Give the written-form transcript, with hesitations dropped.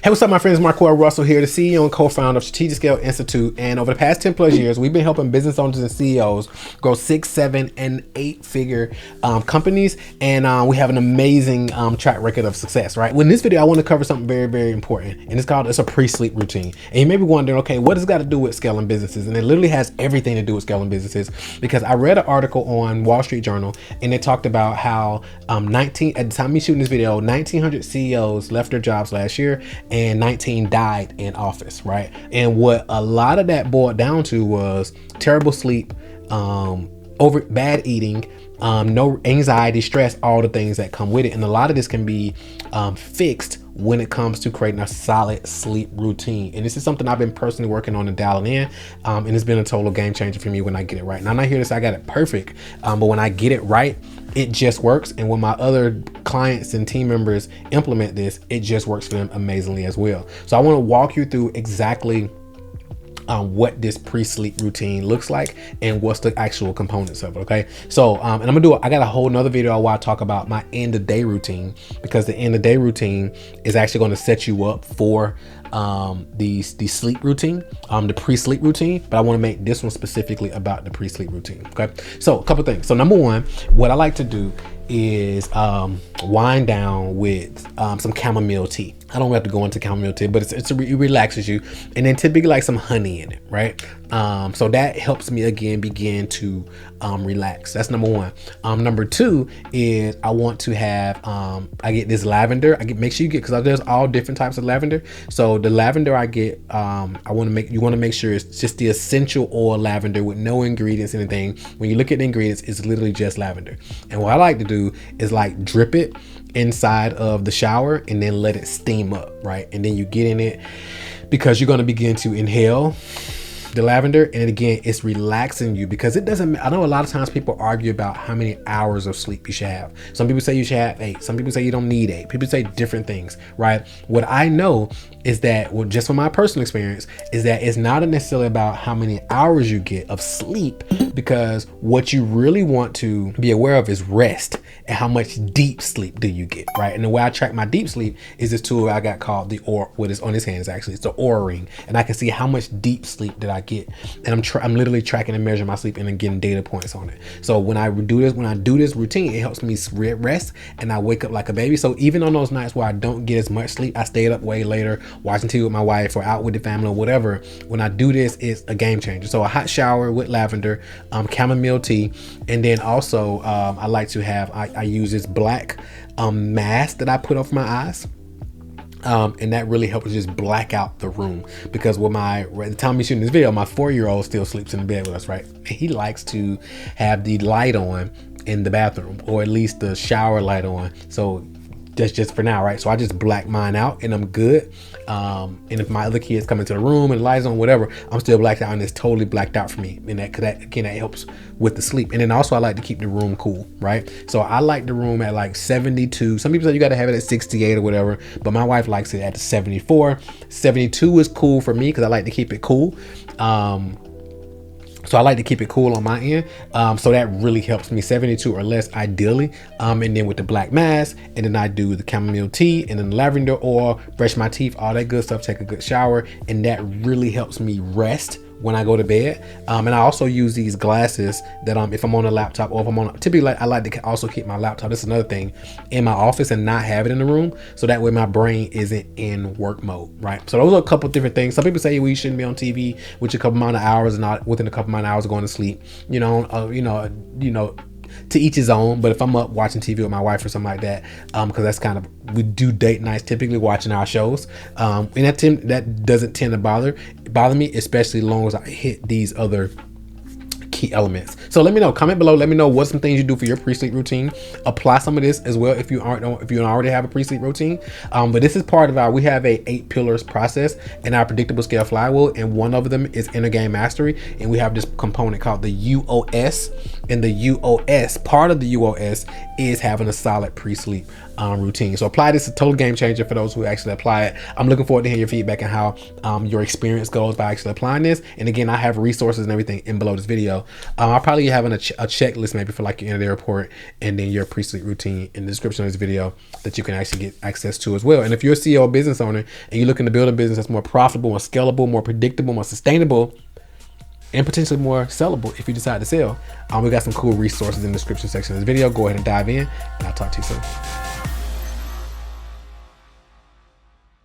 Hey, what's up, my friends? Marco Russell here, the CEO and co-founder of Strategic Scale Institute. And over the past 10 plus years, we've been helping business owners and CEOs grow 6, 7, and 8-figure companies. And we have an amazing track record of success, right? Well, in this video, I want to cover something very, very important. And it's a pre-sleep routine. And you may be wondering, okay, what does it got to do with scaling businesses? And it literally has everything to do with scaling businesses, because I read an article on Wall Street Journal, and it talked about how at the time we shooting this video, 1,900 CEOs left their jobs last year, and 19 died in office, right? And what a lot of that boiled down to was terrible sleep, bad eating, no anxiety, stress, all the things that come with it. And a lot of this can be fixed when it comes to creating a solid sleep routine. And this is something I've been personally working on and dialing in, and it's been a total game changer for me when I get it right. Now, I'm not here to say I got it perfect, but when I get it right, it just works. And when my other clients and team members implement this, it just works for them amazingly as well. So I want to walk you through exactly what this pre-sleep routine looks like and what's the actual components of it. Okay, so and I got a whole nother video where I talk about my end of day routine, because the end of day routine is actually going to set you up for the sleep routine, the pre-sleep routine. But I want to make this one specifically about the pre-sleep routine. Okay, so a couple things. So number one, what I like to do is wind down with some chamomile tea. I don't have to go into chamomile tea, but it relaxes you, and then typically like some honey in it, right? So that helps me again begin to relax. That's number one. Number two is I want to have I get this lavender. Make sure you get, because there's all different types of lavender. So the lavender I get, you want to make sure it's just the essential oil lavender with no ingredients, anything. When you look at the ingredients, it's literally just lavender. And what I like to do is like drip it inside of the shower and then let it steam up, right? And then you get in it, because you're going to begin to inhale the lavender, and again, it's relaxing you, because it doesn't. I know a lot of times people argue about how many hours of sleep you should have. Some people say you should have 8. Some people say you don't need 8. People say different things, right? What I know is that, well, just from my personal experience, is that it's not necessarily about how many hours you get of sleep, because what you really want to be aware of is rest and how much deep sleep do you get, right? And the way I track my deep sleep is this tool I got called the what is on his hands, actually. It's the Oura Ring, and I can see how much deep sleep did I get, and I'm literally tracking and measuring my sleep and then getting data points on it. So when I do this routine, it helps me rest, and I wake up like a baby. So even on those nights where I don't get as much sleep, I stayed up way later watching TV with my wife or out with the family or whatever, when I do this, it's a game changer. So a hot shower with lavender, chamomile tea, and then also I like to have I use this black mask that I put over my eyes. And that really helps just black out the room, because at the time we're shooting this video, my 4-year-old still sleeps in the bed with us, right? And he likes to have the light on in the bathroom, or at least the shower light on. So that's just for now, right? So I just black mine out and I'm good. And if my other kids come into the room and the lights on, whatever, I'm still blacked out, and it's totally blacked out for me. And that helps with the sleep. And then also I like to keep the room cool, right? So I like the room at like 72. Some people say you got to have it at 68 or whatever, but my wife likes it at 74. 72 is cool for me, because I like to keep it cool. So I like to keep it cool on my end. So that really helps me, 72 or less ideally. And then with the black mask, and then I do the chamomile tea and then the lavender oil, brush my teeth, all that good stuff, take a good shower. And that really helps me rest when I go to bed. And I also use these glasses that if I'm on a laptop, or if I'm on, typically I like to also keep my laptop, that's another thing, in my office and not have it in the room. So that way my brain isn't in work mode, right? So those are a couple different things. Some people say we shouldn't be on TV with a couple amount of hours, and not within a couple amount of hours of going to sleep, to each his own. But if I'm up watching TV with my wife or something like that, because that's kind of, we do date nights typically watching our shows, and that doesn't tend to bother me, especially as long as I hit these other key elements. So let me know, comment below, let me know what some things you do for your pre-sleep routine. Apply some of this as well if you already have a pre-sleep routine. But this is part of we have a 8 pillars process in our predictable scale flywheel, and one of them is inner game mastery, and we have this component called the UOS, and the UOS, part of the UOS is having a solid pre-sleep routine. So apply this. It's a total game changer for those who actually apply it. I'm looking forward to hearing your feedback and how your experience goes by actually applying this. And again, I have resources and everything in below this video. I'll probably have a checklist maybe for like your end of day report and then your pre-sleep routine in the description of this video that you can actually get access to as well. And if you're a CEO or business owner and you're looking to build a business that's more profitable, more scalable, more predictable, more sustainable, and potentially more sellable if you decide to sell, we got some cool resources in the description section of this video. Go ahead and dive in, and I'll talk to you soon.